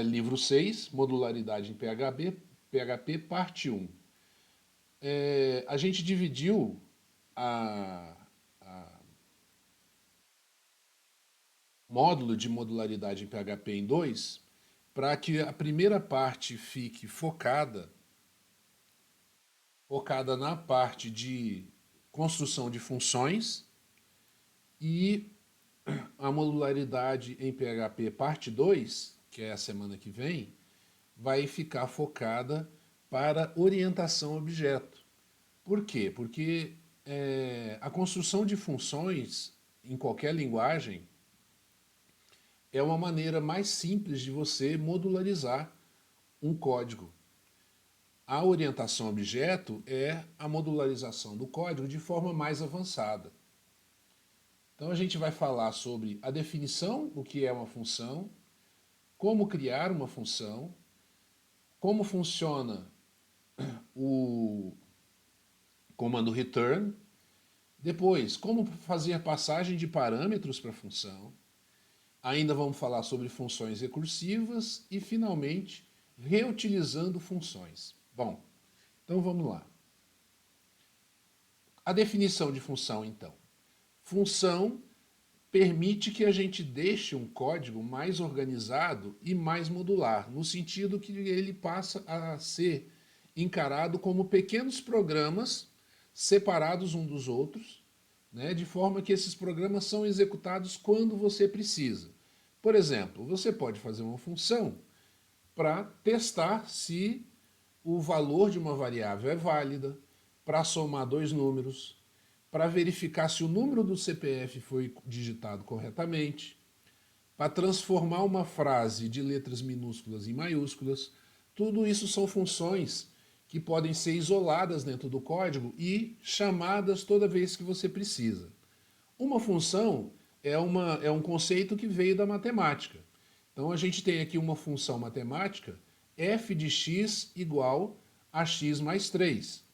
livro 6, modularidade em PHP, parte 1. A gente dividiu a, a módulo de modularidade em PHP em dois, para que a primeira parte fique focada na parte de construção de funções, e a modularidade em PHP parte 2, que é a semana que vem, vai ficar focada para orientação a objeto. Por quê? Porque a construção de funções em qualquer linguagem é uma maneira mais simples de você modularizar um código. A orientação a objeto é a modularização do código de forma mais avançada. Então a gente vai falar sobre a definição do que é uma função, como criar uma função, como funciona o comando return, depois como fazer passagem de parâmetros para a função, ainda vamos falar sobre funções recursivas e, finalmente, reutilizando funções. Bom, então vamos lá. A definição de função, então. Função permite que a gente deixe um código mais organizado e mais modular, no sentido que ele passa a ser encarado como pequenos programas separados um dos outros, né, de forma que esses programas são executados quando você precisa. Por exemplo, você pode fazer uma função para testar se o valor de uma variável é válida, para somar dois números, para verificar se o número do CPF foi digitado corretamente, para transformar uma frase de letras minúsculas em maiúsculas. Tudo isso são funções que podem ser isoladas dentro do código e chamadas toda vez que você precisa. Uma função é um conceito que veio da matemática. Então a gente tem aqui uma função matemática, f de x igual a x mais 3.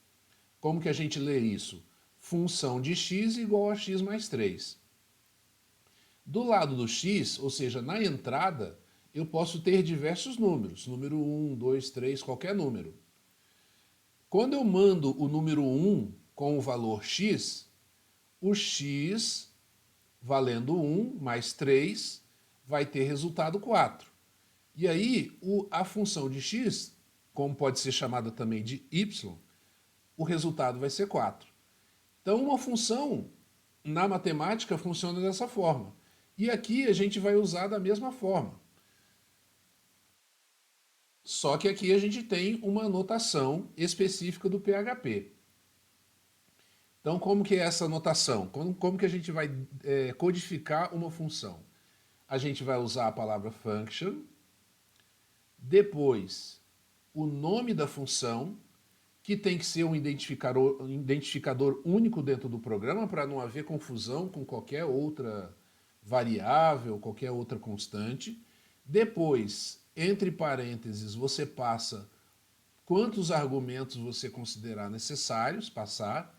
Como que a gente lê isso? Função de x igual a x mais 3. Do lado do x, ou seja, na entrada, eu posso ter diversos números. Número 1, 2, 3, qualquer número. Quando eu mando o número 1 com o valor x, o x valendo 1 mais 3 vai ter resultado 4. E aí, a função de x, como pode ser chamada também de y, o resultado vai ser 4. Então, uma função na matemática funciona dessa forma. E aqui a gente vai usar da mesma forma. Só que aqui a gente tem uma notação específica do PHP. Então, como que é essa notação? Como que a gente vai codificar uma função? A gente vai usar a palavra function, depois o nome da função, que tem que ser um identificador único dentro do programa para não haver confusão com qualquer outra variável, qualquer outra constante. Depois, entre parênteses, você passa quantos argumentos você considerar necessários passar.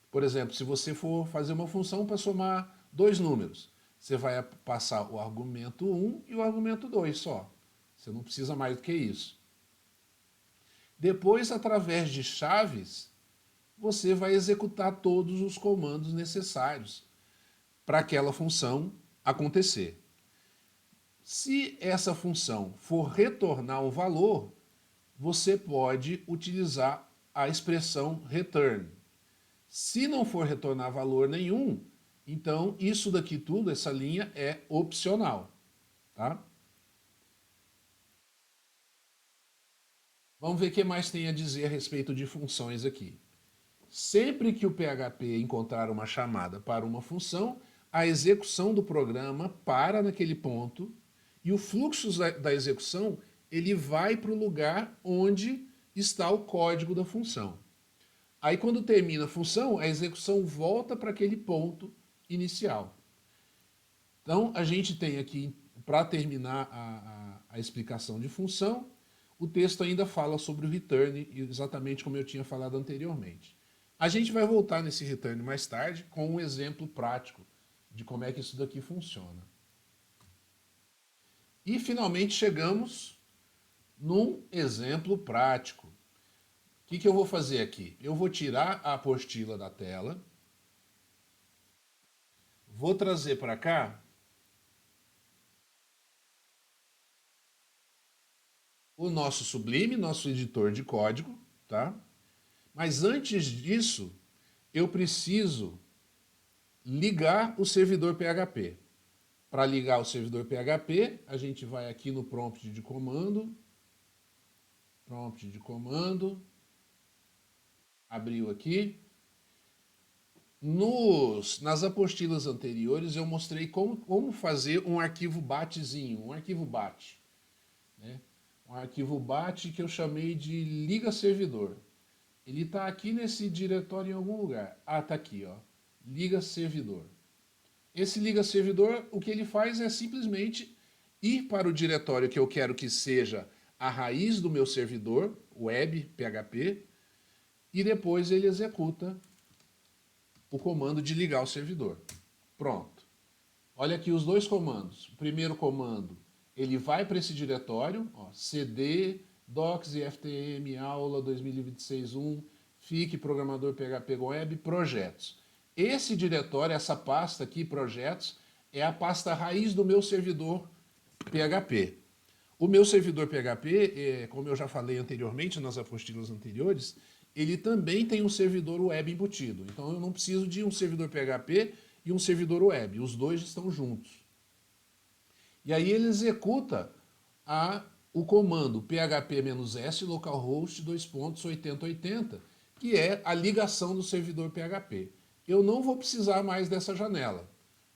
Por exemplo, se você for fazer uma função para somar dois números, você vai passar o argumento 1 e o argumento 2 só. Você não precisa mais do que isso. Depois, através de chaves, você vai executar todos os comandos necessários para aquela função acontecer. Se essa função for retornar um valor, você pode utilizar a expressão return. Se não for retornar valor nenhum, então isso daqui tudo, essa linha é opcional, tá? Vamos ver o que mais tem a dizer a respeito de funções aqui. Sempre que o PHP encontrar uma chamada para uma função, a execução do programa para naquele ponto e o fluxo da execução ele vai para o lugar onde está o código da função. Aí quando termina a função, a execução volta para aquele ponto inicial. Então a gente tem aqui, para terminar a explicação de função, o texto ainda fala sobre o return, exatamente como eu tinha falado anteriormente. A gente vai voltar nesse return mais tarde com um exemplo prático de como é que isso daqui funciona. E finalmente chegamos num exemplo prático. O que eu vou fazer aqui? Eu vou tirar a apostila da tela, vou trazer para cá o nosso Sublime, nosso editor de código, tá? Mas antes disso, eu preciso ligar o servidor PHP. Para ligar o servidor PHP, a gente vai aqui no prompt de comando, abriu aqui. Nas apostilas anteriores eu mostrei como fazer um arquivo batzinho, um arquivo bat, né? Um arquivo bat que eu chamei de liga servidor. Ele está aqui nesse diretório em algum lugar. Ah, está aqui, ó. Liga servidor. Esse liga servidor, o que ele faz é simplesmente ir para o diretório que eu quero que seja a raiz do meu servidor, web, PHP, e depois ele executa o comando de ligar o servidor. Pronto. Olha aqui os dois comandos. O primeiro comando, ele vai para esse diretório, ó, cd, docs e ftm, aula 2026.1, fique programador PHP web, projetos. Esse diretório, essa pasta aqui, projetos, é a pasta raiz do meu servidor PHP. O meu servidor PHP, como eu já falei anteriormente nas apostilas anteriores, ele também tem um servidor web embutido. Então eu não preciso de um servidor PHP e um servidor web. Os dois estão juntos. E aí ele executa o comando php-s localhost 2.8080, que é a ligação do servidor PHP. Eu não vou precisar mais dessa janela.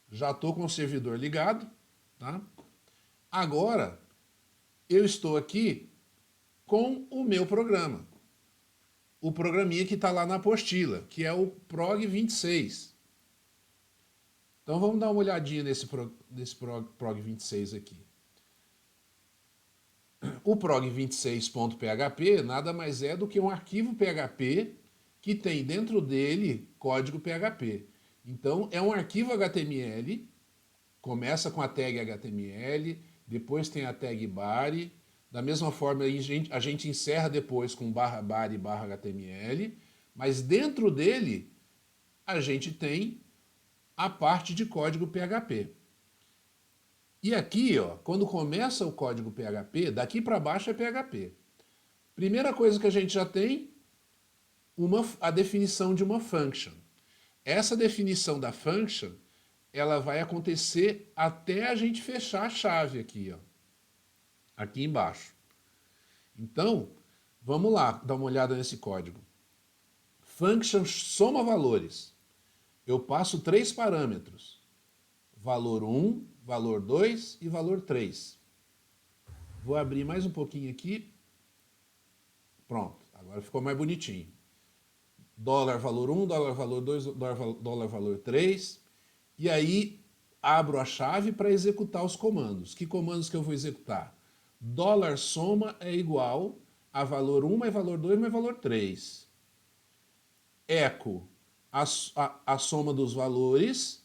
Já estou com o servidor ligado, tá? Agora eu estou aqui com o meu programa. O programinha que está lá na apostila, que é o prog 26. Então vamos dar uma olhadinha nesse prog 26 aqui. O prog 26.php nada mais é do que um arquivo PHP que tem dentro dele código PHP. Então é um arquivo HTML, começa com a tag HTML, depois tem a tag body, da mesma forma a gente encerra depois com barra body barra HTML, mas dentro dele a gente tem a parte de código PHP. E aqui, ó, quando começa o código PHP, daqui para baixo é PHP. Primeira coisa que a gente já tem, a definição de uma function. Essa definição da function, ela vai acontecer até a gente fechar a chave aqui, ó, aqui embaixo. Então, vamos lá, dar uma olhada nesse código. Function soma valores. Eu passo 3 parâmetros. Valor 1, valor 2 e valor 3. Vou abrir mais um pouquinho aqui. Pronto, agora ficou mais bonitinho. Dólar valor 1, dólar valor 2, dólar valor 3. E aí abro a chave para executar os comandos. Que comandos que eu vou executar? Dólar soma é igual a valor 1 mais valor 2 mais valor 3. Eco, a soma dos valores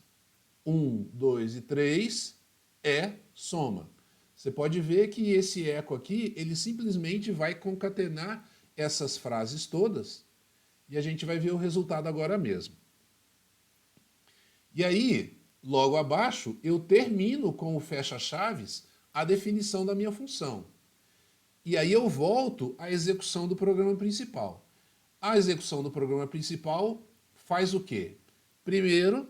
1, 2 e 3 é soma. Você pode ver que esse eco aqui, ele simplesmente vai concatenar essas frases todas e a gente vai ver o resultado agora mesmo. E aí, logo abaixo, eu termino com o fecha-chaves a definição da minha função. E aí eu volto à execução do programa principal. A execução do programa principal faz o quê? Primeiro,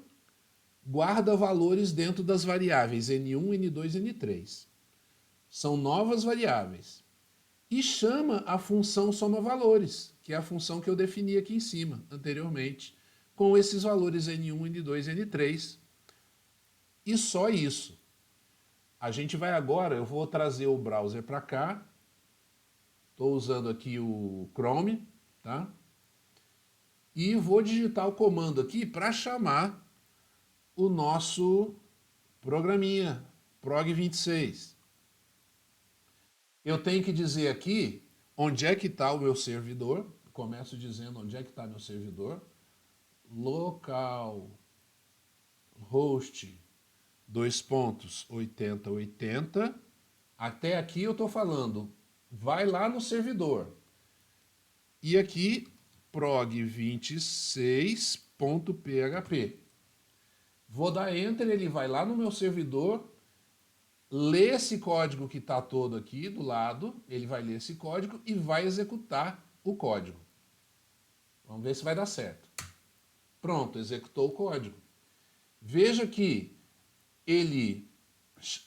guarda valores dentro das variáveis N1, N2 e N3. São novas variáveis. E chama a função soma valores, que é a função que eu defini aqui em cima, anteriormente, com esses valores N1, N2 e N3. E só isso. A gente vai agora, eu vou trazer o browser para cá. Estou usando aqui o Chrome, tá? E vou digitar o comando aqui para chamar o nosso programinha, prog26. Eu tenho que dizer aqui onde é que está o meu servidor. Começo dizendo onde é que está meu servidor. Local host 2.8080 Até aqui eu estou falando, vai lá no servidor. E aqui, prog26.php. Vou dar Enter, ele vai lá no meu servidor, lê esse código que está todo aqui do lado, ele vai ler esse código e vai executar o código. Vamos ver se vai dar certo. Pronto, executou o código. Veja que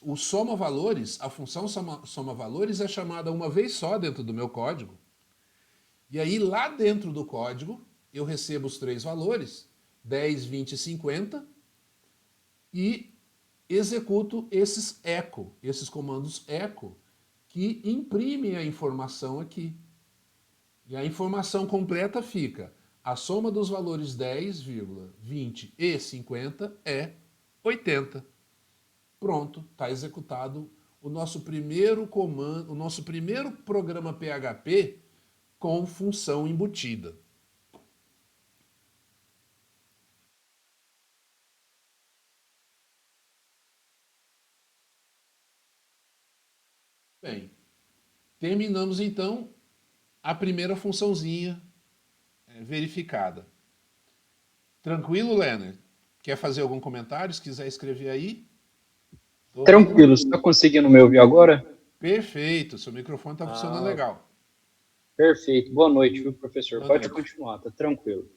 o soma valores, a função soma valores é chamada uma vez só dentro do meu código. E aí lá dentro do código eu recebo os três valores, 10, 20 e 50, e executo esses echo, esses comandos echo, que imprimem a informação aqui. E a informação completa fica: a soma dos valores 10, 20 e 50 é 80. Pronto, está executado o nosso primeiro comando, o nosso primeiro programa PHP com função embutida. Bem, terminamos então a primeira funçãozinha verificada. Tranquilo, Leonard? Quer fazer algum comentário? Se quiser escrever aí. Tranquilo, você está conseguindo me ouvir agora? Perfeito, seu microfone está funcionando Ah, legal. perfeito. Boa noite, viu, professor? Boa Pode noite. continuar, tá tranquilo.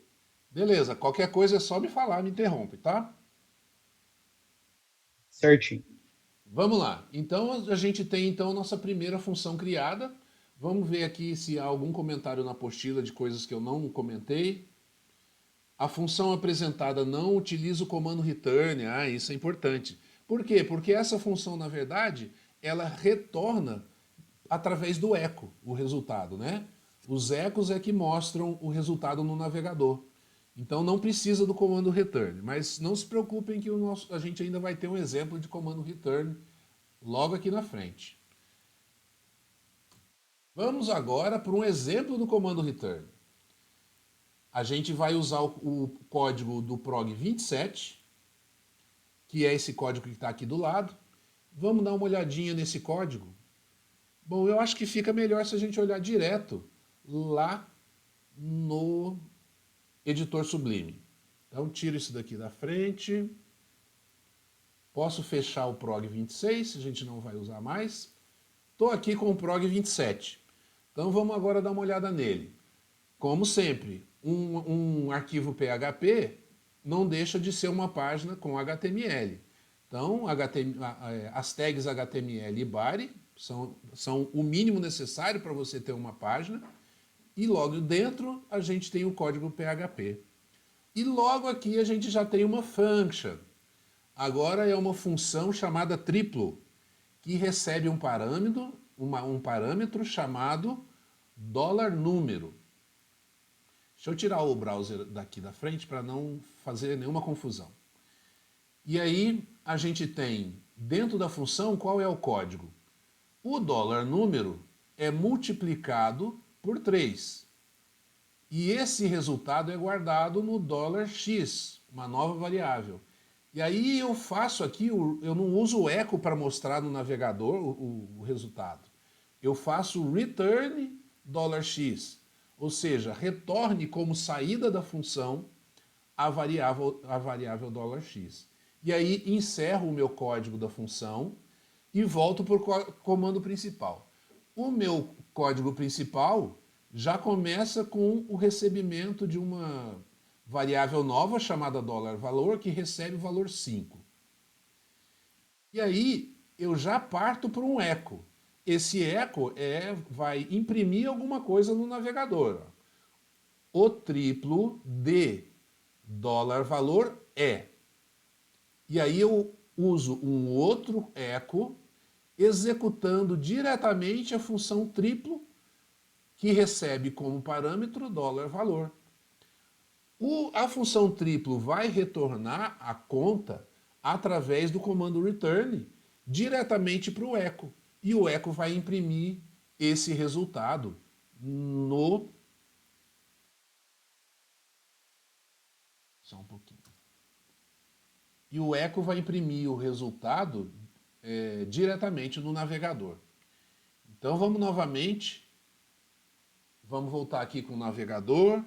Beleza, qualquer coisa é só me falar, me interrompe, tá? Certinho. Vamos lá. Então a gente tem então nossa primeira função criada. Vamos ver aqui se há algum comentário na apostila de coisas que eu não comentei. A função apresentada não utiliza o comando return. Ah, isso é importante. Por quê? Porque essa função, na verdade, ela retorna através do eco o resultado, né? Os ecos é que mostram o resultado no navegador. Então não precisa do comando return, mas não se preocupem que a gente ainda vai ter um exemplo de comando return logo aqui na frente. Vamos agora para um exemplo do comando return. A gente vai usar o código do prog27, que é esse código que está aqui do lado. Vamos dar uma olhadinha nesse código. Bom, eu acho que fica melhor se a gente olhar direto lá no editor Sublime. Então tiro isso daqui da frente. Posso fechar o prog26, a gente não vai usar mais. Estou aqui com o prog27. Então vamos agora dar uma olhada nele. Como sempre, um arquivo PHP não deixa de ser uma página com HTML. Então, as tags HTML e body são o mínimo necessário para você ter uma página. E logo dentro a gente tem o código PHP. E logo aqui a gente já tem uma function. Agora é uma função chamada triplo, que recebe um parâmetro chamado $número. Deixa eu tirar o browser daqui da frente para não fazer nenhuma confusão. E aí a gente tem dentro da função qual é o código. O $número é multiplicado por 3. E esse resultado é guardado no $x, uma nova variável. E aí eu faço aqui, eu não uso o echo para mostrar no navegador o resultado. Eu faço return $x, ou seja, retorne como saída da função a variável $x. E aí encerro o meu código da função e volto para o comando principal. O meu código principal já começa com o recebimento de uma variável nova chamada $valor, que recebe o valor 5. E aí eu já parto para um echo. Esse echo vai imprimir alguma coisa no navegador. O triplo de $valor é. E aí eu uso um outro echo executando diretamente a função triplo, que recebe como parâmetro $valor. A função triplo vai retornar a conta através do comando return diretamente para o echo. E o echo vai imprimir esse resultado no... Só um pouquinho. E o echo vai imprimir o resultado diretamente no navegador. Então vamos novamente, vamos voltar aqui com o navegador.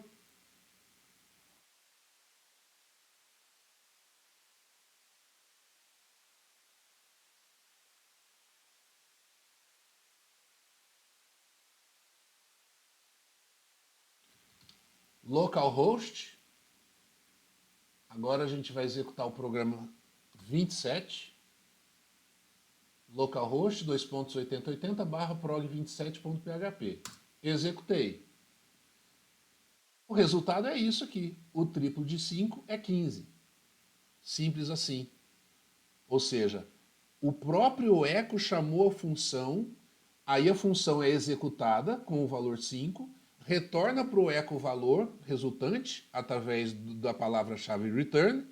Localhost. Agora a gente vai executar o programa 27. Localhost 2.8080/prog27.php. Executei. O resultado é isso aqui. O triplo de 5 é 15. Simples assim. Ou seja, o próprio eco chamou a função, aí a função é executada com o valor 5, retorna para o eco o valor resultante através da palavra-chave return,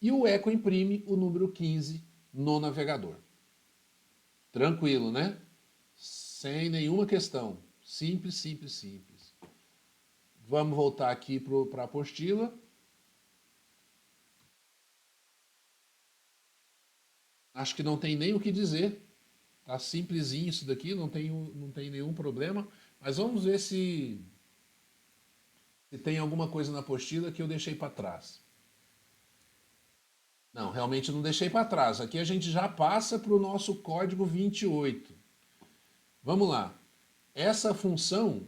e o eco imprime o número 15 no navegador. Tranquilo, né? Sem nenhuma questão. Simples, simples, simples. Vamos voltar aqui para a apostila. Acho que não tem nem o que dizer. Tá simplesinho isso daqui, não tem nenhum problema. Mas vamos ver se tem alguma coisa na apostila que eu deixei para trás. Não, realmente não deixei para trás. Aqui a gente já passa para o nosso código 28. Vamos lá. Essa função,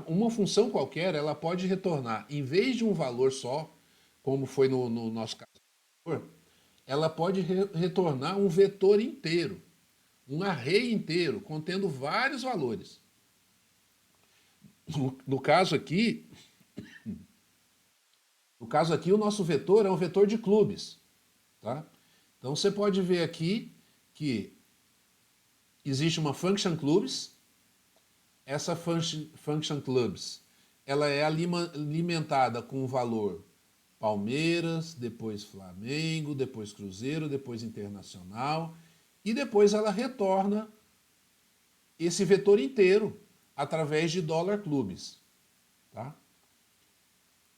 uma função qualquer, ela pode retornar, em vez de um valor só, como foi no nosso caso, ela pode retornar um vetor inteiro, um array inteiro, contendo vários valores. No caso aqui, o nosso vetor é um vetor de clubes. Tá? Então você pode ver aqui que existe uma function clubs. Essa function clubs ela é alimentada com o valor Palmeiras, depois Flamengo, depois Cruzeiro, depois Internacional, e depois ela retorna esse vetor inteiro através de $clubes. Tá?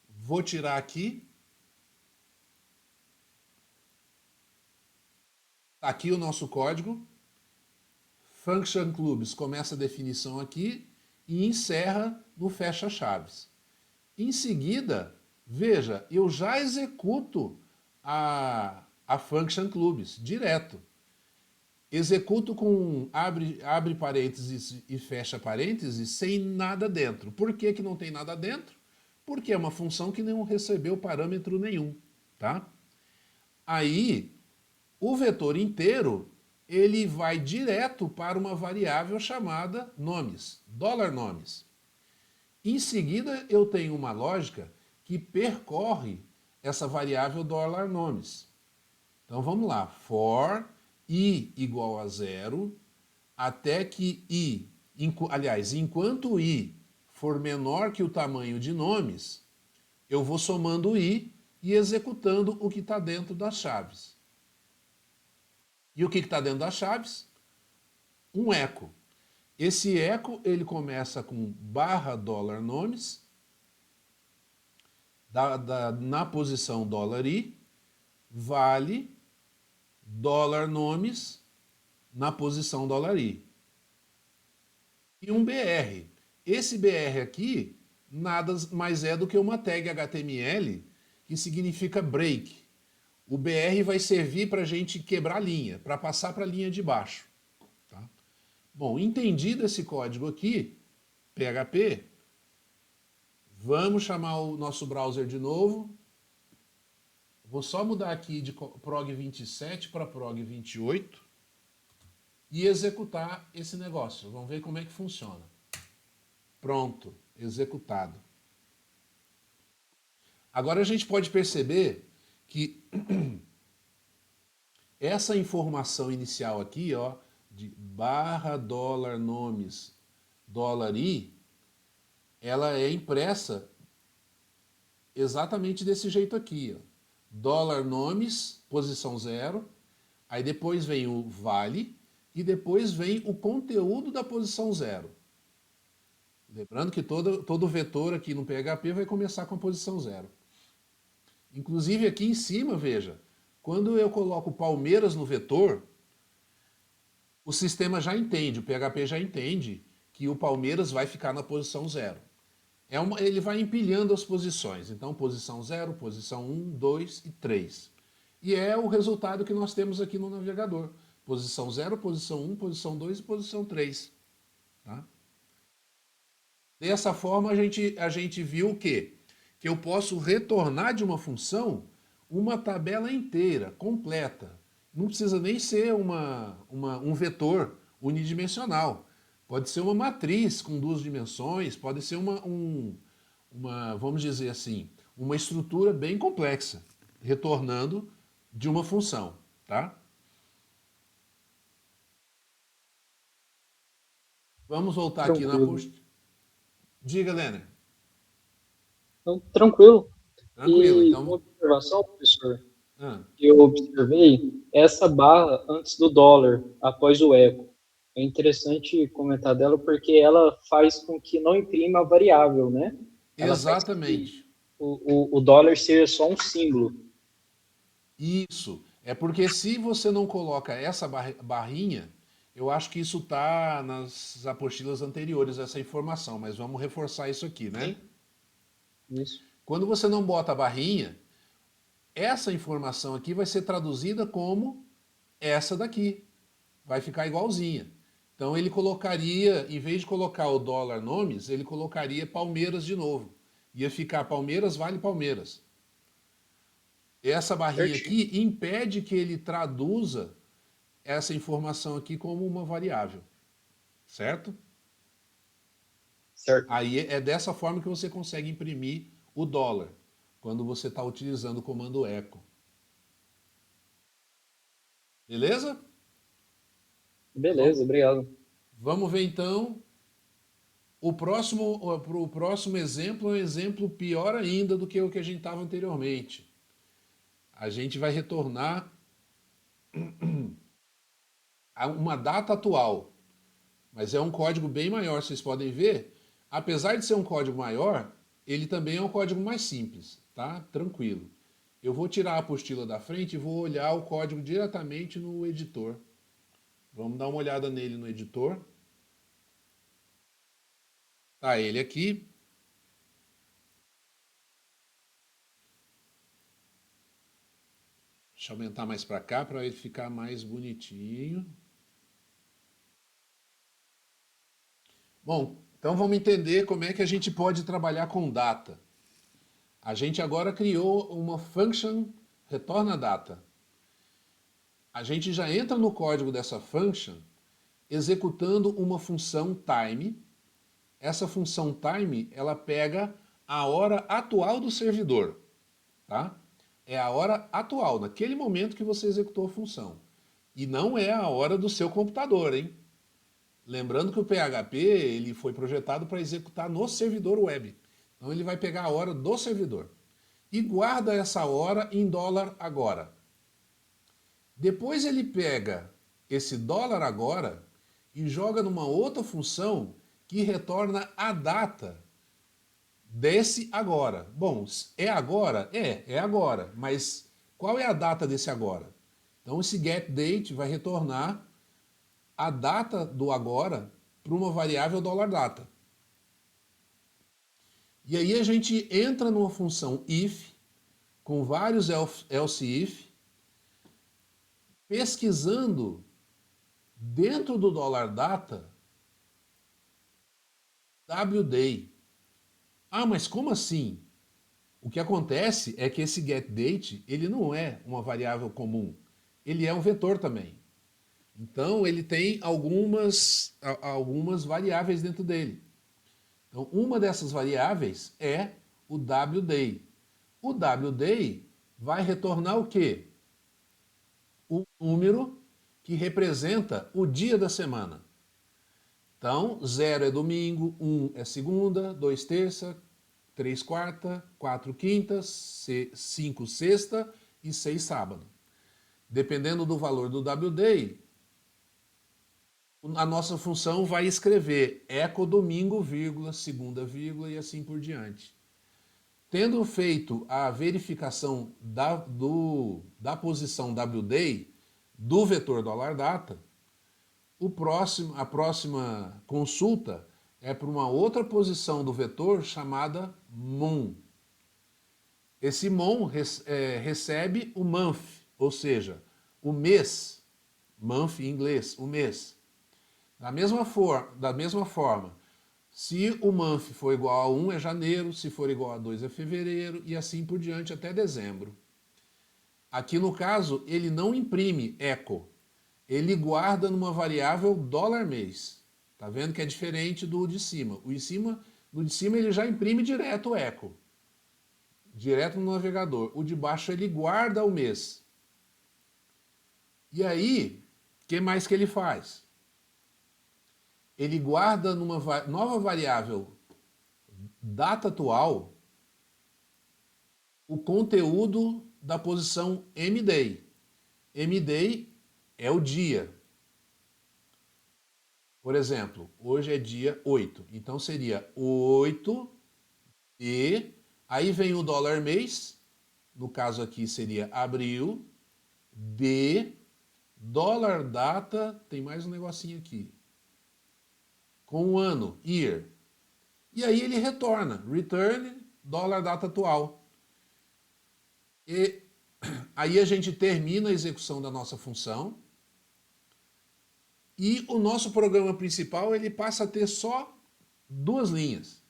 Vou tirar aqui. Aqui o nosso código. Function clubs começa a definição aqui e encerra no fecha-chaves. Em seguida, veja, eu já executo a function clubs direto. Executo com abre parênteses e fecha parênteses sem nada dentro. Por que que não tem nada dentro? Porque é uma função que não recebeu parâmetro nenhum, tá? Aí, o vetor inteiro, ele vai direto para uma variável chamada nomes, $nomes. Em seguida, eu tenho uma lógica que percorre essa variável $nomes. Então vamos lá, for i igual a 0, até que i, aliás, enquanto i for menor que o tamanho de nomes, eu vou somando i e executando o que está dentro das chaves. E o que está dentro das chaves? Um eco. Esse eco ele começa com $nomes, na posição $i, vale $nomes na posição $i. E um BR. Esse BR aqui nada mais é do que uma tag HTML que significa break. O BR vai servir para a gente quebrar a linha, para passar para a linha de baixo. Tá? Bom, entendido esse código aqui, PHP, vamos chamar o nosso browser de novo. Vou só mudar aqui de prog27 para prog28 e executar esse negócio. Vamos ver como é que funciona. Pronto, executado. Agora a gente pode perceber que essa informação inicial aqui, ó, de $nomes, $i, ela é impressa exatamente desse jeito aqui, ó. $nomes, posição 0, aí depois vem o vale e depois vem o conteúdo da posição 0. Lembrando que todo vetor aqui no PHP vai começar com a posição 0. Inclusive aqui em cima, veja, quando eu coloco Palmeiras no vetor, o sistema já entende, o PHP já entende que o Palmeiras vai ficar na posição 0. Ele vai empilhando as posições. Então, posição 0, posição 1, 2 e 3. E é o resultado que nós temos aqui no navegador. Posição 0, posição 1, posição 2 e posição 3. Tá? Dessa forma, a gente viu o quê? Que eu posso retornar de uma função uma tabela inteira, completa. Não precisa nem ser um vetor unidimensional. Pode ser uma matriz com 2 dimensões, pode ser vamos dizer assim, uma estrutura bem complexa, retornando de uma função, tá? Vamos voltar aqui na Tranquilo. Diga, Lena. Então, tranquilo. Tranquilo, E uma então. observação, professor, Ah, que eu observei, é essa barra antes do dólar, após o eco. É interessante comentar dela porque ela faz com que não imprima a variável, né? Ela faz com que exatamente. o dólar seja só um símbolo. Isso. É porque se você não coloca essa barrinha, eu acho que isso está nas apostilas anteriores, essa informação, mas vamos reforçar isso aqui, né? Sim, isso. Quando você não bota a barrinha, essa informação aqui vai ser traduzida como essa daqui. Vai ficar igualzinha. Então ele colocaria, em vez de colocar o dólar nomes, ele colocaria Palmeiras de novo. Ia ficar Palmeiras vale Palmeiras. Essa barrinha Certinho. aqui impede que ele traduza essa informação aqui como uma variável, certo? Certo. Aí é dessa forma que você consegue imprimir o dólar, quando você está utilizando o comando echo. Beleza? Beleza, Vamos, obrigado. vamos ver então o próximo exemplo, é um exemplo pior ainda do que o que a gente estava anteriormente. A gente vai retornar a uma data atual, mas é um código bem maior, vocês podem ver. Apesar de ser um código maior, ele também é um código mais simples, tá? Tranquilo. Eu vou tirar a apostila da frente e vou olhar o código diretamente no editor. Vamos dar uma olhada nele no editor. Tá ele aqui. Deixa eu aumentar mais para cá para ele ficar mais bonitinho. Bom, então vamos entender como é que a gente pode trabalhar com data. A gente agora criou uma function retorna data. A gente já entra no código dessa function executando uma função time. Essa função time, ela pega a hora atual do servidor, tá? É a hora atual, naquele momento que você executou a função. E não é a hora do seu computador, hein? Lembrando que o PHP ele foi projetado para executar no servidor web. Então ele vai pegar a hora do servidor e guarda essa hora em dólar agora. Depois ele pega esse dólar agora e joga numa outra função que retorna a data desse agora. Bom, é agora? É agora. Mas qual é a data desse agora? Então esse getDate vai retornar a data do agora para uma variável dólar data. E aí a gente entra numa função if, com vários else if, pesquisando dentro do dólar data wday. Ah, mas como assim? O que acontece é que esse getDate ele não é uma variável comum, ele é um vetor também. Então ele tem algumas variáveis dentro dele. Então uma dessas variáveis é o wday. O wday vai retornar o quê? O número que representa o dia da semana. Então, 0 é domingo, 1 é segunda, 2 terça, 3 quarta, 4 quinta, 5 sexta e 6 sábado. Dependendo do valor do wday, a nossa função vai escrever eco domingo, vírgula, segunda, vírgula e assim por diante. Tendo feito a verificação da posição wday do vetor $data, A próxima consulta é para uma outra posição do vetor chamada mon. Esse mon recebe o month, ou seja, o mês. Month em inglês, o mês. Da mesma forma, se o month for igual a 1 é janeiro, se for igual a 2 é fevereiro e assim por diante até dezembro. Aqui no caso, ele não imprime echo, ele guarda numa variável dólar-mês. Tá vendo que é diferente do de cima. No de cima ele já imprime direto o echo, direto no navegador. O de baixo ele guarda o mês. E aí, o que mais que ele faz? Ele guarda numa nova variável data atual o conteúdo da posição mday. Mday é o dia. Por exemplo, hoje é dia 8. Então seria 8 e aí vem o dólar mês, no caso aqui seria abril, de dólar data, tem mais um negocinho aqui, com o ano, year. E aí ele retorna, return, dólar data atual. E aí a gente termina a execução da nossa função e o nosso programa principal ele passa a ter só duas linhas.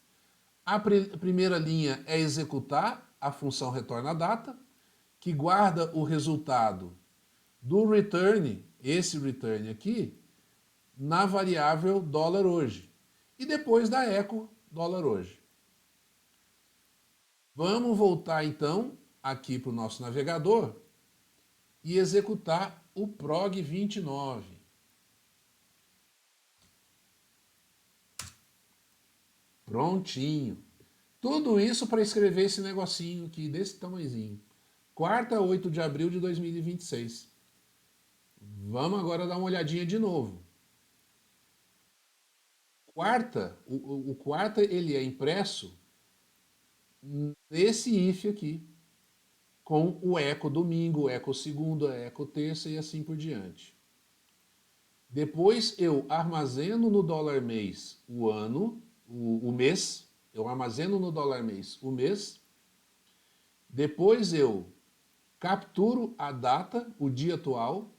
A primeira linha é executar a função retorna data, que guarda o resultado do return, esse return aqui, na variável dólar hoje. E depois da echo dólar hoje. Vamos voltar então aqui para o nosso navegador e executar o prog 29. Prontinho. Tudo isso para escrever esse negocinho aqui desse tamanhozinho. Quarta, 8 de abril de 2026. Vamos agora dar uma olhadinha de novo. O quarta ele é impresso nesse if aqui, com o eco domingo, o eco segunda, eco terça e assim por diante. Depois eu armazeno no dólar mês o ano, o mês, eu armazeno no dólar mês o mês. Depois eu capturo a data, o dia atual.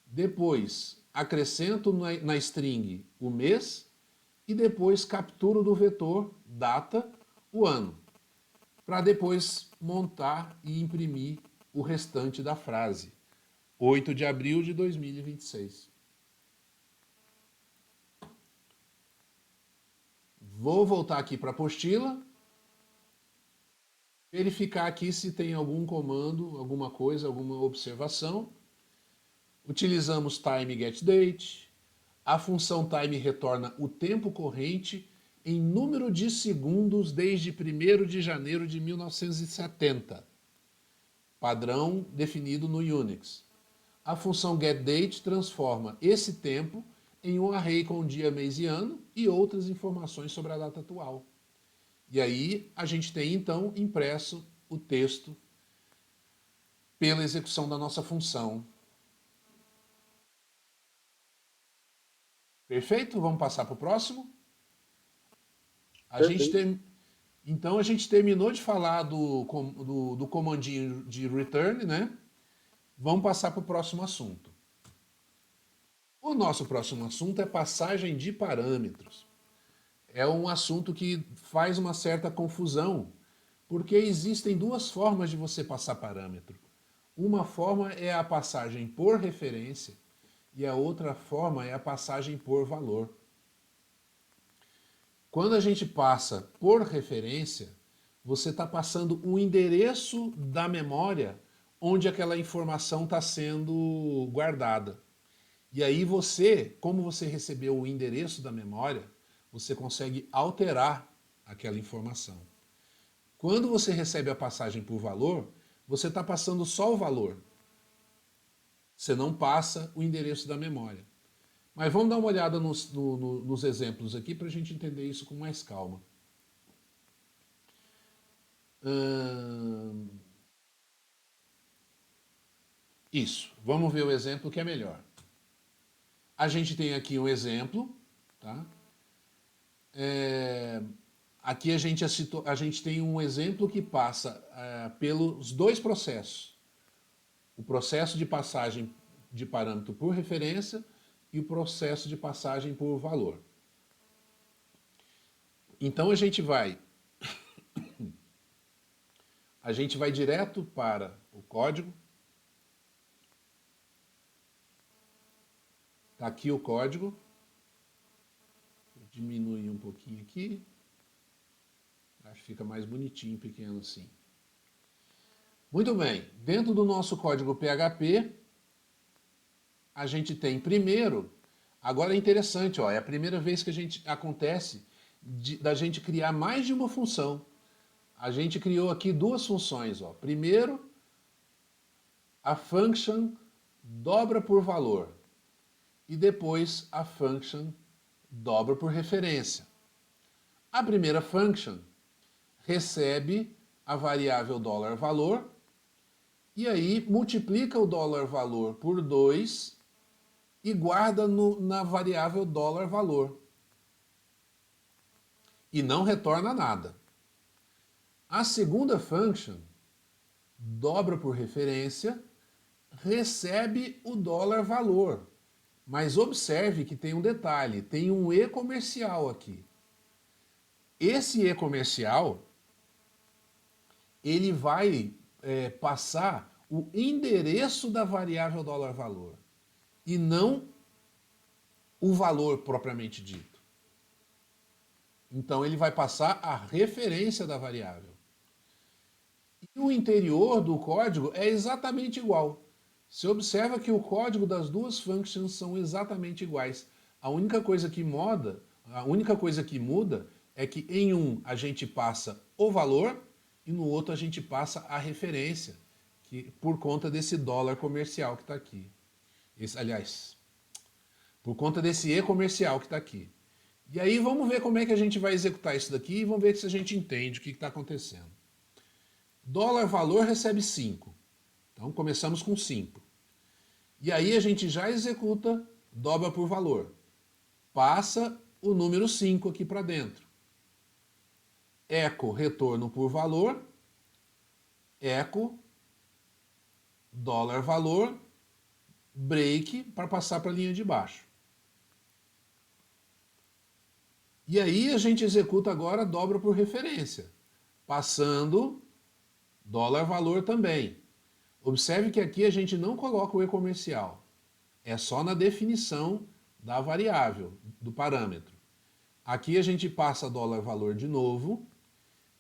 Depois acrescento na string o mês e depois capturo do vetor data o ano, para depois montar e imprimir o restante da frase. 8 de abril de 2026. Vou voltar aqui para a apostila, verificar aqui se tem algum comando, alguma coisa, alguma observação. Utilizamos time_getDate. A função time retorna o tempo corrente em número de segundos desde 1º de janeiro de 1970. Padrão definido no Unix. A função getDate transforma esse tempo em um array com dia, mês e ano e outras informações sobre a data atual. E aí a gente tem então impresso o texto pela execução da nossa função. Perfeito? Vamos passar para o próximo? Então a gente terminou de falar do comandinho de return, né? Vamos passar para o próximo assunto. O nosso próximo assunto é passagem de parâmetros. É um assunto que faz uma certa confusão, porque existem duas formas de você passar parâmetro. Uma forma é a passagem por referência e a outra forma é a passagem por valor. Quando a gente passa por referência, você está passando o endereço da memória onde aquela informação está sendo guardada. E aí você, como você recebeu o endereço da memória, você consegue alterar aquela informação. Quando você recebe a passagem por valor, você está passando só o valor. Você não passa o endereço da memória. Mas vamos dar uma olhada nos exemplos aqui para a gente entender isso com mais calma. Isso, vamos ver o exemplo que é melhor. A gente tem aqui um exemplo, tá? Aqui a gente tem um exemplo que passa pelos dois processos. O processo de passagem de parâmetro por referência e o processo de passagem por valor. Então a gente vai direto para o código. Está aqui o código. Vou diminuir um pouquinho aqui. Acho que fica mais bonitinho, pequeno assim. Muito bem. Dentro do nosso código PHP, a gente tem primeiro, agora é interessante, ó, é a primeira vez que acontece da gente criar mais de uma função. A gente criou aqui duas funções, ó. Primeiro, a function dobra por valor e depois a function dobra por referência. A primeira function recebe a variável $valor e aí multiplica o $valor por 2 e guarda na variável $valor. E não retorna nada. A segunda function, dobra por referência, recebe o $valor. Mas observe que tem um detalhe, tem um E comercial aqui. Esse E comercial, ele vai passar o endereço da variável $valor e não o valor propriamente dito. Então ele vai passar a referência da variável. E o interior do código é exatamente igual. Você observa que o código das duas functions são exatamente iguais. A única coisa que muda é que em um a gente passa o valor e no outro a gente passa a referência, que por conta desse dólar comercial que está aqui. Por conta desse E comercial que está aqui. E aí vamos ver como é que a gente vai executar isso daqui e vamos ver se a gente entende o que está acontecendo. $valor recebe 5. Então começamos com 5. E aí a gente já executa dobra por valor. Passa o número 5 aqui para dentro. Echo retorno por valor. Echo $valor break para passar para a linha de baixo. E aí a gente executa agora dobra por referência, passando $valor também. Observe que aqui a gente não coloca o E comercial, é só na definição da variável, do parâmetro. Aqui a gente passa $valor de novo,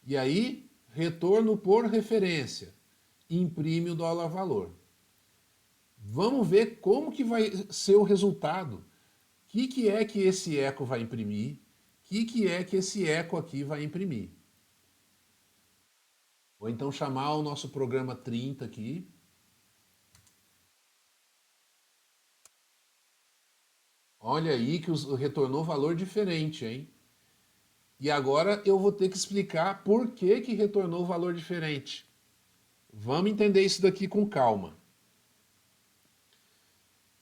e aí retorno por referência, imprime o $valor. Vamos ver como que vai ser o resultado. O que é que esse eco vai imprimir? O que é que esse eco aqui vai imprimir? Vou então chamar o nosso programa 30 aqui. Olha aí que retornou valor diferente, hein? E agora eu vou ter que explicar por que retornou valor diferente. Vamos entender isso daqui com calma.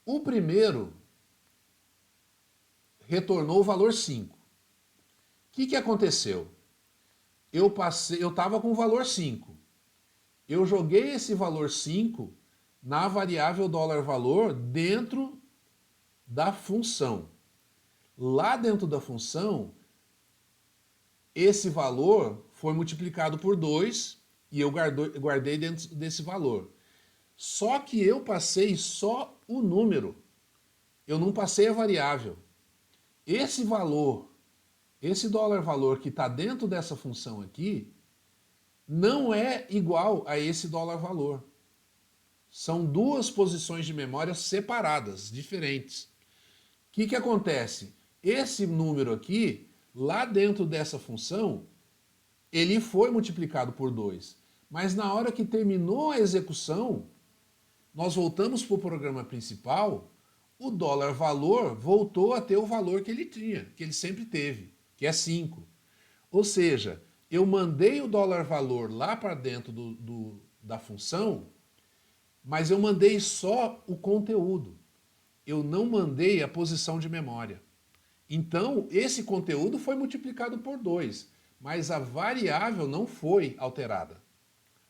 O primeiro retornou o valor 5. O que aconteceu? Eu estava com o valor 5. Eu joguei esse valor 5 na variável $valor dentro da função. Lá dentro da função, esse valor foi multiplicado por 2 e eu guardei dentro desse valor. Só que eu passei só o número. Eu não passei a variável. Esse valor, esse $valor que está dentro dessa função aqui, não é igual a esse $valor. São duas posições de memória separadas, diferentes. O que acontece? Esse número aqui, lá dentro dessa função, ele foi multiplicado por 2. Mas na hora que terminou a execução, nós voltamos para o programa principal, o $valor voltou a ter o valor que ele tinha, que ele sempre teve, que é 5. Ou seja, eu mandei o $valor lá para dentro da função, mas eu mandei só o conteúdo. eu não mandei a posição de memória. Então, esse conteúdo foi multiplicado por 2, mas a variável não foi alterada.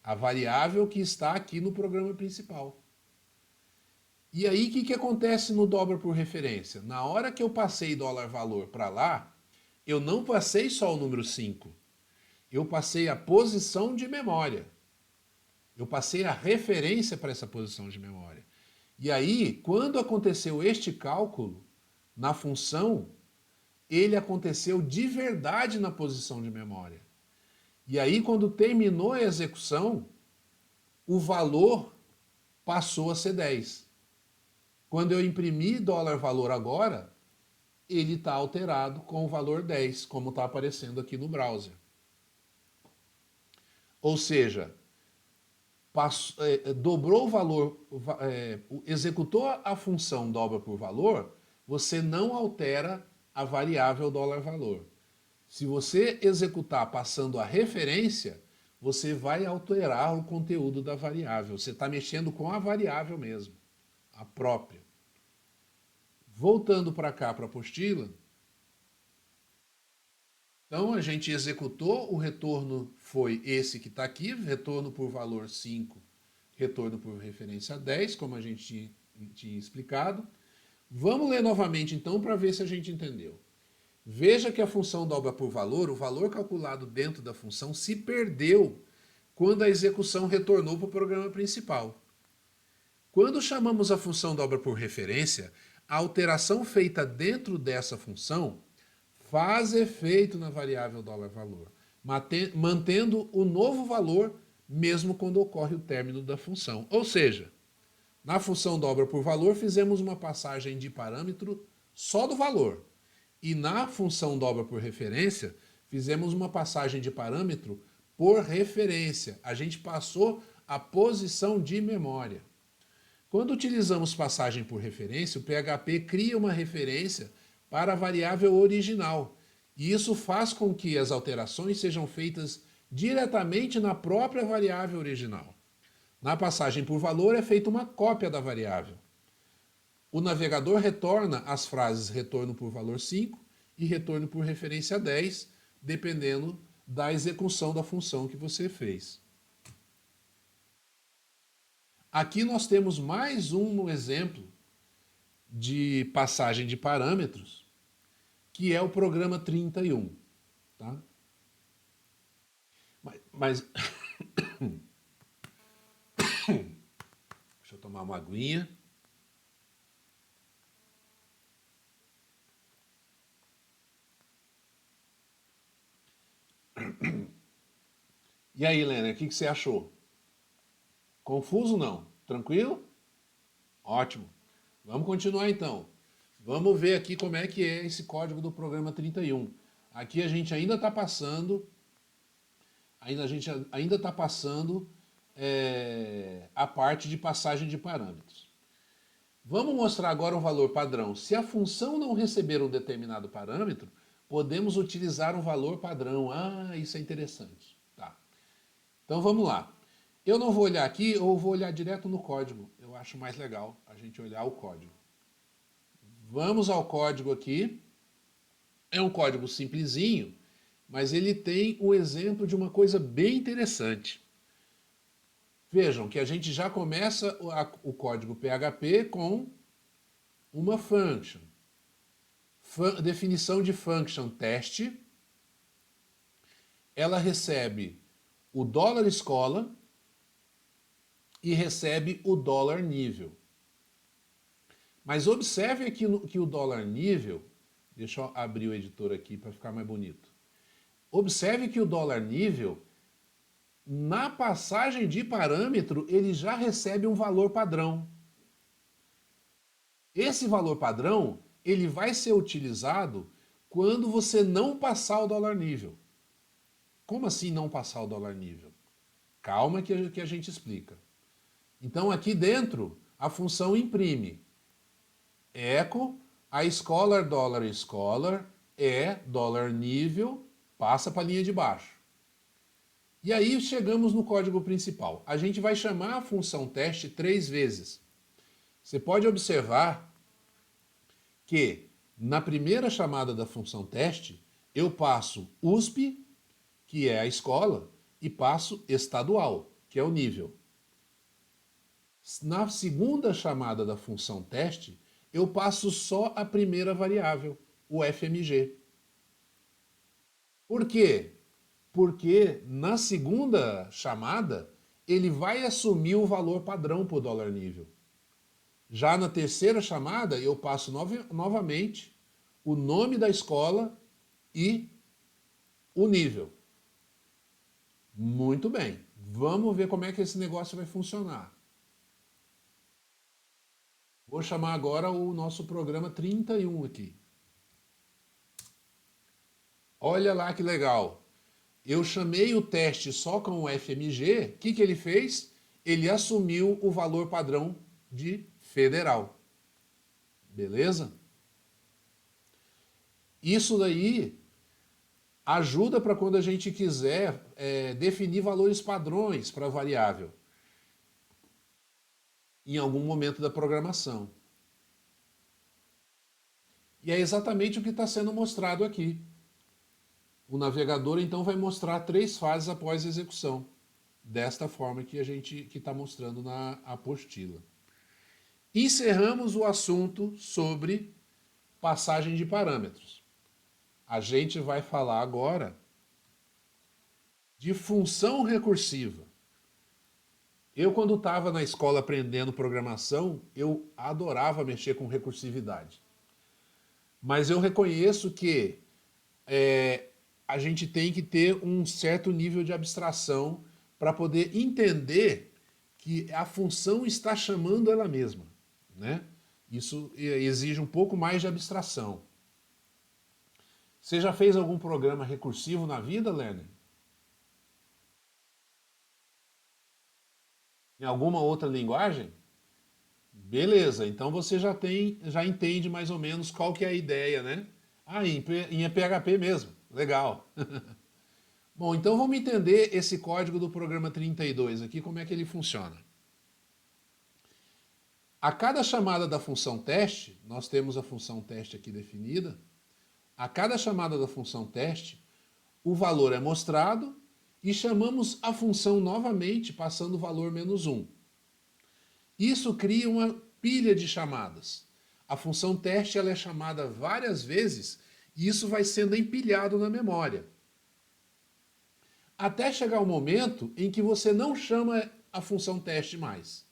A variável que está aqui no programa principal. E aí, o que acontece no dobra por referência? Na hora que eu passei dólar valor para lá, eu não passei só o número 5. Eu passei a posição de memória. Eu passei a referência para essa posição de memória. E aí, quando aconteceu este cálculo na função, ele aconteceu de verdade na posição de memória. E aí, quando terminou a execução, o valor passou a ser 10. Quando eu imprimir dólar valor agora, ele está alterado com o valor 10, como está aparecendo aqui no browser. Ou seja, dobrou o valor, executou a função dobra por valor, você não altera a variável dólar valor. Se você executar passando a referência, você vai alterar o conteúdo da variável. Você está mexendo com a variável mesmo, a própria. Voltando para cá, para a apostila. Então, a gente executou, o retorno foi esse que está aqui, retorno por valor 5, retorno por referência 10, como a gente tinha explicado. Vamos ler novamente, então, para ver se a gente entendeu. Veja que a função dobra por valor, o valor calculado dentro da função se perdeu quando a execução retornou para o programa principal. Quando chamamos a função dobra por referência, a alteração feita dentro dessa função faz efeito na variável dólar valor, mantendo o novo valor mesmo quando ocorre o término da função. Ou seja, na função dobra por valor fizemos uma passagem de parâmetro só do valor. E na função dobra por referência fizemos uma passagem de parâmetro por referência. A gente passou a posição de memória. Quando utilizamos passagem por referência, o PHP cria uma referência para a variável original. E isso faz com que as alterações sejam feitas diretamente na própria variável original. Na passagem por valor é feita uma cópia da variável. O navegador retorna as frases retorno por valor 5 e retorno por referência 10, dependendo da execução da função que você fez. Aqui nós temos mais um exemplo de passagem de parâmetros, que é o programa 31. Tá? Mas deixa eu tomar uma aguinha. E aí, Helena, o que você achou? Confuso não? Tranquilo? Ótimo. Vamos continuar então. Vamos ver aqui como é que é esse código do programa 31. Aqui a gente ainda está passando, a parte de passagem de parâmetros. Vamos mostrar agora um valor padrão. Se a função não receber um determinado parâmetro, podemos utilizar um valor padrão. Ah, isso é interessante. Tá. Então vamos lá. Eu não vou olhar aqui, eu vou olhar direto no código. Eu acho mais legal a gente olhar o código. Vamos ao código aqui. É um código simplesinho, mas ele tem o exemplo de uma coisa bem interessante. Vejam que a gente já começa o código PHP com uma function. Definição de function teste. Ela recebe o $escola e recebe o $nível. Mas observe aqui que o $nível, deixa eu abrir o editor aqui para ficar mais bonito. Observe que o $nível, na passagem de parâmetro, ele já recebe um valor padrão. Esse valor padrão, ele vai ser utilizado quando você não passar o $nível. Como assim não passar o $nível? Calma que a gente explica. Então aqui dentro, a função imprime echo, a scholar $scholar é $nível, passa para a linha de baixo. E aí chegamos no código principal. A gente vai chamar a função teste 3 vezes. Você pode observar que na primeira chamada da função teste, eu passo USP, que é a escola, e passo estadual, que é o nível. Na segunda chamada da função teste, eu passo só a primeira variável, o FMG. Por quê? Porque na segunda chamada, ele vai assumir o valor padrão para o dólar nível. Já na terceira chamada, eu passo novamente o nome da escola e o nível. Muito bem. Vamos ver como é que esse negócio vai funcionar. Vou chamar agora o nosso programa 31 aqui. Olha lá que legal. Eu chamei o teste só com o FMG. O que ele fez? Ele assumiu o valor padrão de federal. Beleza? Isso daí ajuda para quando a gente quiser definir valores padrões para a variável em algum momento da programação. E é exatamente o que está sendo mostrado aqui. O navegador então vai mostrar 3 fases após a execução, desta forma que a gente está mostrando na apostila. Encerramos o assunto sobre passagem de parâmetros. A gente vai falar agora de função recursiva. Eu, quando estava na escola aprendendo programação, eu adorava mexer com recursividade. Mas eu reconheço que a gente tem que ter um certo nível de abstração para poder entender que a função está chamando ela mesma, né? Isso exige um pouco mais de abstração. Você já fez algum programa recursivo na vida, Lerner? Em alguma outra linguagem? Beleza, então você já entende mais ou menos qual que é a ideia, né? Ah, em PHP mesmo. Legal. Bom, então vamos entender esse código do programa 32 aqui, como é que ele funciona. A cada chamada da função teste, nós temos a função teste aqui definida, a cada chamada da função teste, o valor é mostrado e chamamos a função novamente, passando o valor -1. Isso cria uma pilha de chamadas. A função teste ela é chamada várias vezes e isso vai sendo empilhado na memória. Até chegar o momento em que você não chama a função teste mais.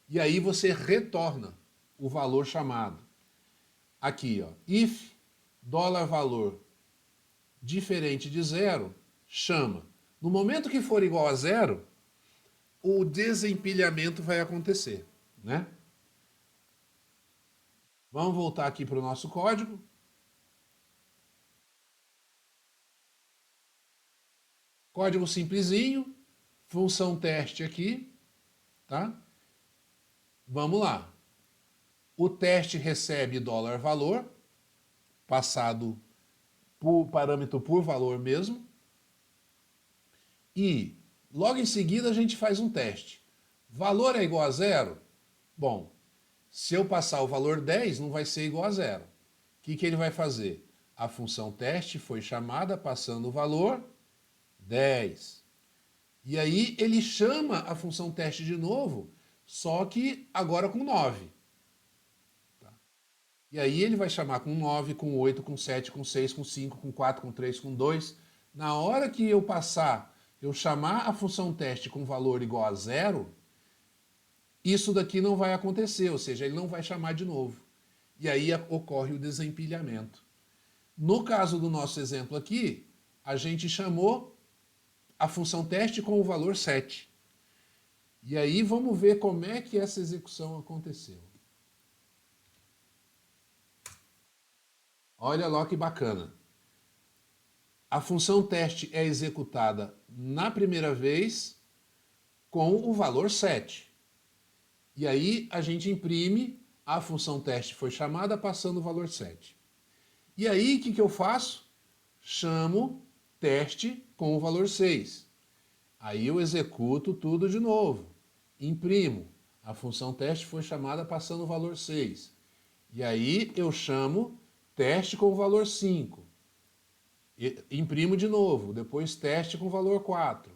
E aí você retorna o valor chamado. Aqui, ó, if $valor diferente de 0, chama. No momento que for igual a 0, o desempilhamento vai acontecer, né? Vamos voltar aqui para o nosso código. Código simplesinho, função teste aqui, tá? Vamos lá. O teste recebe $valor, passado por parâmetro por valor mesmo. E logo em seguida a gente faz um teste. Valor é igual a 0? Bom, se eu passar o valor 10, não vai ser igual a 0. O que ele vai fazer? A função teste foi chamada passando o valor 10. E aí ele chama a função teste de novo, só que agora com 9. Tá? E aí ele vai chamar com 9, com 8, com 7, com 6, com 5, com 4, com 3, com 2. Na hora que eu chamar a função teste com valor igual a 0, isso daqui não vai acontecer, ou seja, ele não vai chamar de novo. E aí ocorre o desempilhamento. No caso do nosso exemplo aqui, a gente chamou a função teste com o valor 7. E aí vamos ver como é que essa execução aconteceu. Olha lá que bacana. A função teste é executada na primeira vez com o valor 7. E aí a gente imprime, a função teste foi chamada passando o valor 7. E aí o que eu faço? Chamo teste com o valor 6. Aí eu executo tudo de novo. Imprimo. A função teste foi chamada passando o valor 6. E aí eu chamo teste com o valor 5. Imprimo de novo, depois teste com o valor 4.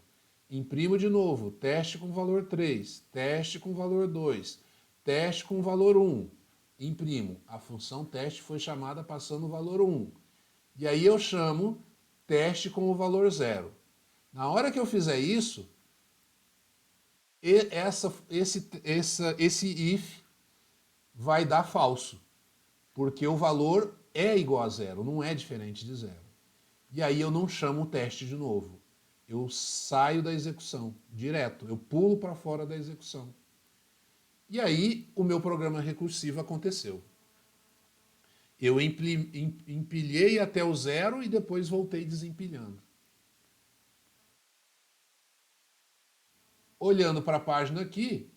Imprimo de novo, teste com o valor 3, teste com o valor 2, teste com o valor 1. Imprimo. A função teste foi chamada passando o valor 1. E aí eu chamo teste com o valor 0. Na hora que eu fizer isso, esse if vai dar falso, porque o valor é igual a 0, não é diferente de 0. E aí eu não chamo o teste de novo. Eu saio da execução direto, eu pulo para fora da execução. E aí o meu programa recursivo aconteceu. Eu empilhei até o 0 e depois voltei desempilhando. Olhando para a página aqui,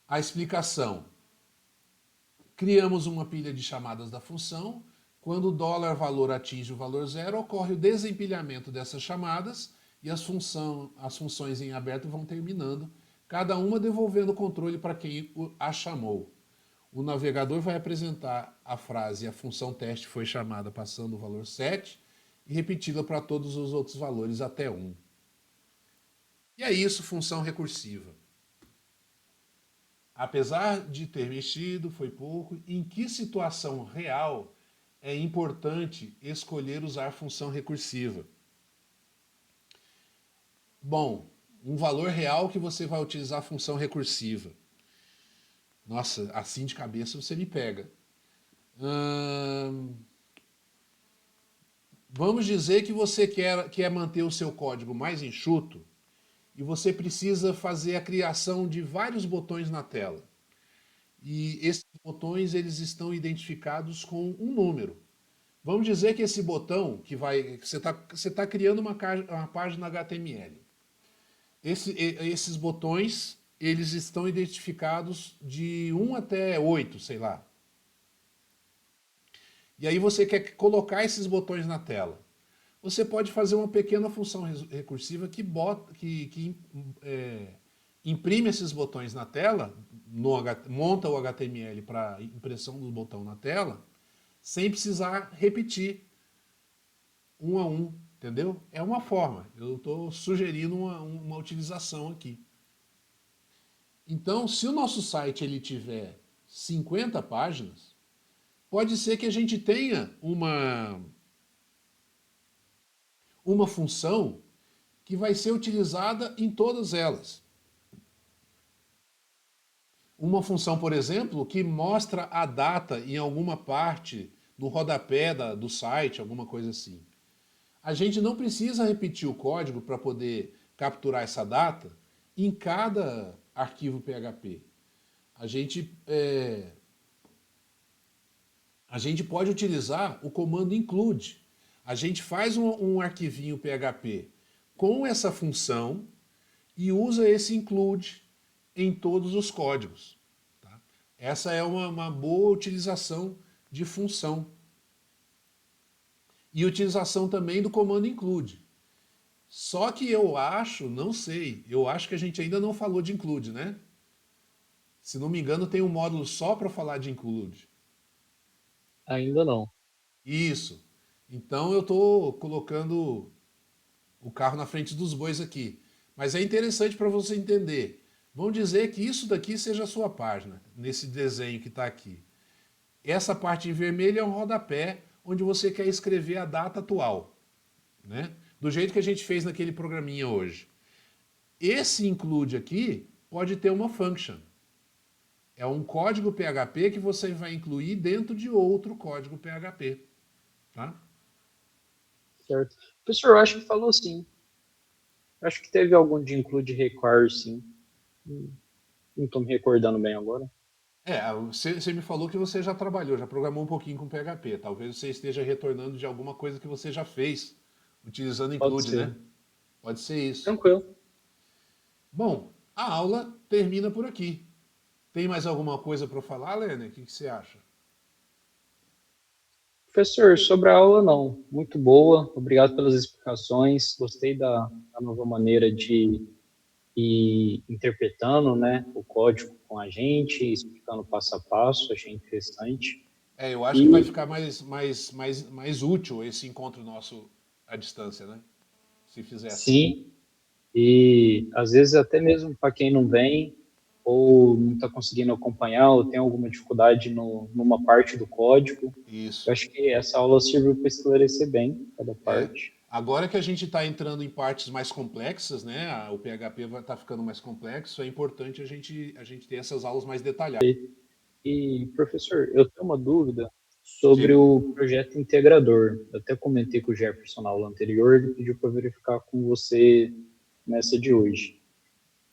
a explicação. Criamos uma pilha de chamadas da função. Quando o $valor atinge o valor 0, ocorre o desempilhamento dessas chamadas e as funções em aberto vão terminando, cada uma devolvendo o controle para quem a chamou. O navegador vai apresentar a frase a função teste foi chamada passando o valor 7 e repeti-la para todos os outros valores até 1. E é isso, função recursiva. Apesar de ter mexido, foi pouco. Em que situação real é importante escolher usar função recursiva? Bom, um valor real que você vai utilizar a função recursiva. Nossa, assim de cabeça você me pega. Vamos dizer que você quer manter o seu código mais enxuto e você precisa fazer a criação de vários botões na tela. E esses botões eles estão identificados com um número. Vamos dizer que esse botão que você está criando uma página HTML. Esses botões eles estão identificados de 1 até 8, sei lá. E aí você quer colocar esses botões na tela. Você pode fazer uma pequena função recursiva que imprime esses botões na tela, monta o HTML para impressão do botão na tela, sem precisar repetir um a um, entendeu? É uma forma. Eu estou sugerindo uma utilização aqui. Então, se o nosso site ele tiver 50 páginas, pode ser que a gente tenha uma função que vai ser utilizada em todas elas. Uma função, por exemplo, que mostra a data em alguma parte no rodapé do site, alguma coisa assim. A gente não precisa repetir o código para poder capturar essa data em cada arquivo PHP. A gente pode utilizar o comando include. A gente faz um arquivinho PHP com essa função e usa esse include em todos os códigos. Tá? Essa é uma boa utilização de função. E utilização também do comando include. Só que eu acho, não sei, eu acho que a gente ainda não falou de include, né? Se não me engano, tem um módulo só para falar de include. Ainda não. Isso. Então eu estou colocando o carro na frente dos bois aqui. Mas é interessante para você entender. Vamos dizer que isso daqui seja a sua página, nesse desenho que está aqui. Essa parte em vermelho é um rodapé onde você quer escrever a data atual, né? Do jeito que a gente fez naquele programinha hoje. Esse include aqui pode ter uma function. É um código PHP que você vai incluir dentro de outro código PHP. Tá? Certo. Professor, eu acho que falou sim. Acho que teve algum de include require, sim. Não estou me recordando bem agora. Você me falou que você já trabalhou, já programou um pouquinho com PHP. Talvez você esteja retornando de alguma coisa que você já fez, utilizando Pode include, ser. né? Pode ser isso. Tranquilo. Bom, a aula termina por aqui. Tem mais alguma coisa para falar, Lerner? O que você acha? Professor, sobre a aula, não. Muito boa. Obrigado pelas explicações. Gostei da nova maneira de e interpretando, né, o código com a gente, explicando passo a passo, achei interessante. Eu acho que vai E ficar mais útil esse encontro nosso à distância, né? Se fizer assim. sim, e às vezes até mesmo para quem não vem ou não está conseguindo acompanhar ou tem alguma dificuldade numa parte do código, eu Isso. acho que essa aula serviu para esclarecer bem cada É. parte. Agora que a gente está entrando em partes mais complexas, né? O PHP vai estar ficando mais complexo, é importante a gente ter essas aulas mais detalhadas. E, professor, eu tenho uma dúvida sobre Diga. o projeto integrador. Eu até comentei com o Jefferson na aula anterior, ele pediu para verificar com você nessa de hoje.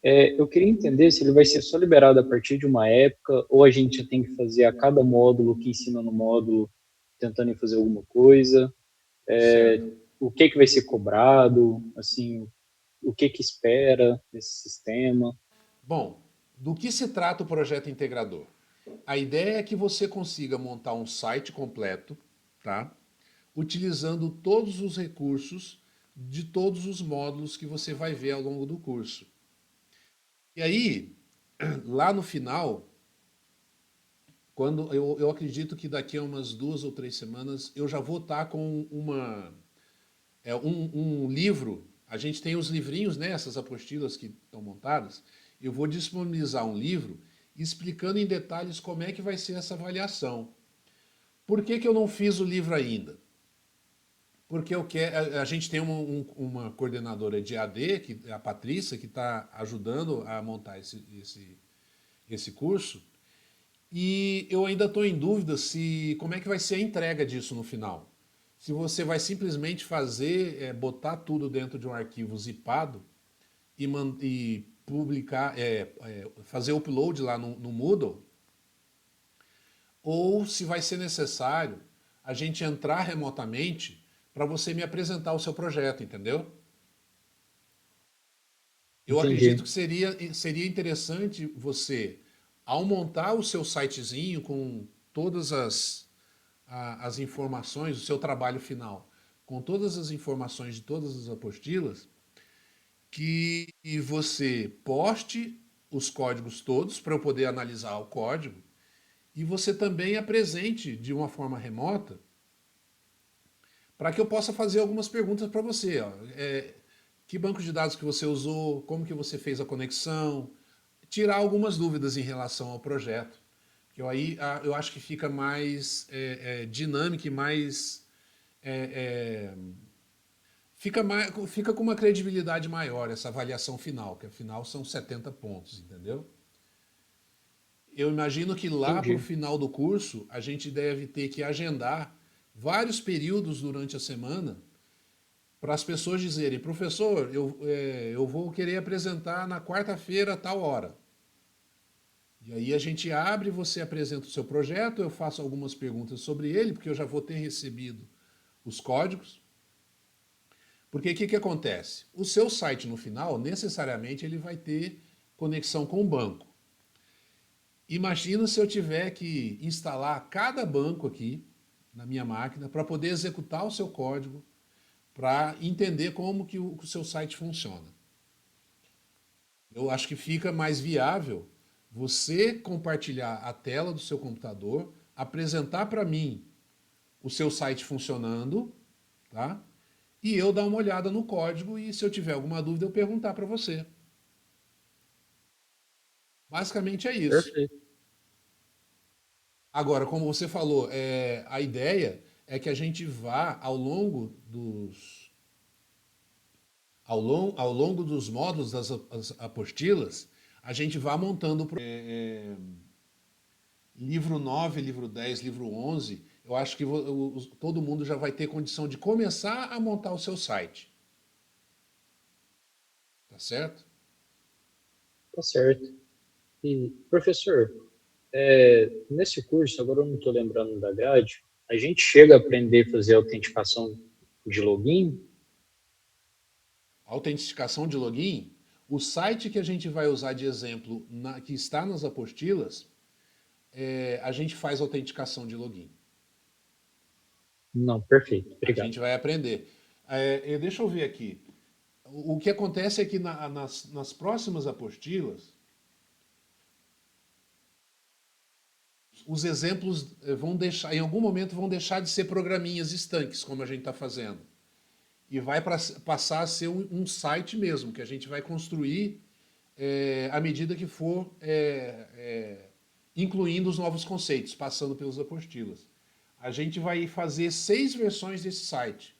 Eu queria entender se ele vai ser só liberado a partir de uma época ou a gente já tem que fazer a cada módulo que ensina no módulo tentando fazer alguma coisa. Certo. O que vai ser cobrado, assim, o que espera desse sistema. Bom, do que se trata o projeto integrador? A ideia é que você consiga montar um site completo, tá? Utilizando todos os recursos de todos os módulos que você vai ver ao longo do curso. E aí, lá no final, quando eu acredito que daqui a umas 2 ou 3 semanas eu já vou estar com um livro. A gente tem os livrinhos, né, essas apostilas que estão montadas. Eu vou disponibilizar um livro explicando em detalhes como é que vai ser essa avaliação. Por que eu não fiz o livro ainda? Porque eu quero, a gente tem uma coordenadora de AD, que é a Patrícia, que está ajudando a montar esse curso. E eu ainda estou em dúvida se como é que vai ser a entrega disso no final. Se você vai simplesmente fazer, botar tudo dentro de um arquivo zipado e publicar, fazer upload lá no Moodle, ou se vai ser necessário a gente entrar remotamente para você me apresentar o seu projeto, entendeu? Eu acredito que Entendi. seria interessante você, ao montar o seu sitezinho com todas as informações, o seu trabalho final, com todas as informações de todas as apostilas, que você poste os códigos todos para eu poder analisar o código e você também apresente de uma forma remota para que eu possa fazer algumas perguntas para você. Ó. Que banco de dados que você usou, como que você fez a conexão, tirar algumas dúvidas em relação ao projeto. Que eu acho que fica mais dinâmico e mais fica com uma credibilidade maior essa avaliação final, que afinal são 70 pontos, entendeu? Eu imagino que lá para o Entendi. final do curso a gente deve ter que agendar vários períodos durante a semana para as pessoas dizerem, professor, eu vou querer apresentar na quarta-feira a tal hora. E aí a gente abre, você apresenta o seu projeto, eu faço algumas perguntas sobre ele, porque eu já vou ter recebido os códigos. Porque o que acontece? O seu site no final, necessariamente, ele vai ter conexão com o banco. Imagina se eu tiver que instalar cada banco aqui na minha máquina para poder executar o seu código, para entender como que o seu site funciona. Eu acho que fica mais viável você compartilhar a tela do seu computador, apresentar para mim o seu site funcionando, tá? E eu dar uma olhada no código e se eu tiver alguma dúvida eu perguntar para você. Basicamente é isso. Perfeito. Agora, como você falou, a ideia é que a gente vá ao longo dos módulos das apostilas, a gente vá montando livro 9, livro 10, livro 11. Eu acho que todo mundo já vai ter condição de começar a montar o seu site. Tá certo? Tá certo. E, professor, nesse curso, agora eu não estou lembrando da grade, a gente chega a aprender a fazer autenticação de login? Autenticação de login. O site que a gente vai usar de exemplo, que está nas apostilas, a gente faz autenticação de login. Não, perfeito. A Obrigado. gente vai aprender. Deixa eu ver aqui. o que acontece é que nas próximas apostilas, os exemplos vão deixar, em algum momento, vão deixar de ser programinhas estanques, como a gente está fazendo. E vai passar a ser um site mesmo, que a gente vai construir à medida que for incluindo os novos conceitos, passando pelas apostilas. A gente vai fazer 6 versões desse site.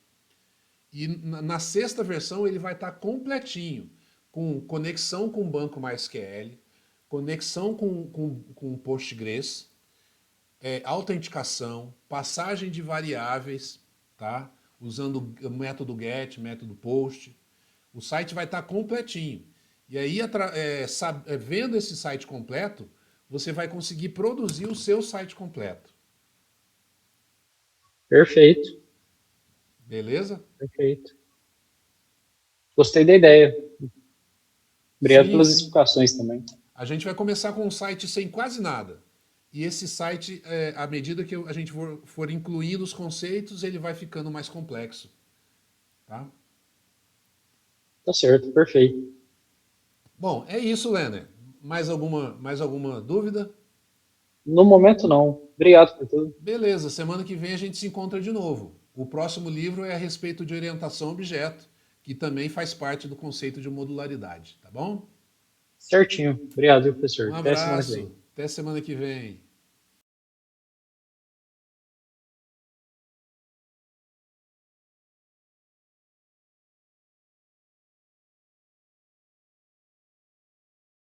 E na 6ª versão ele vai estar completinho, com conexão com o banco MySQL, conexão com Postgres, autenticação, passagem de variáveis, tá? Usando o método GET, método POST. O site vai estar completinho. E aí, vendo esse site completo, você vai conseguir produzir o seu site completo. Perfeito. Beleza? Perfeito. Gostei da ideia. Obrigado pelas sim. explicações também. A gente vai começar com um site sem quase nada. E esse site, à medida que a gente for incluindo os conceitos, ele vai ficando mais complexo. Tá? Tá certo, perfeito. Bom, é isso, Lenner. Mais alguma dúvida? No momento, não. Obrigado por tudo. Beleza, semana que vem a gente se encontra de novo. O próximo livro é a respeito de orientação a objeto, que também faz parte do conceito de modularidade, tá bom? Certinho. Obrigado, professor. Um Até semana que vem. abraço, até semana que vem.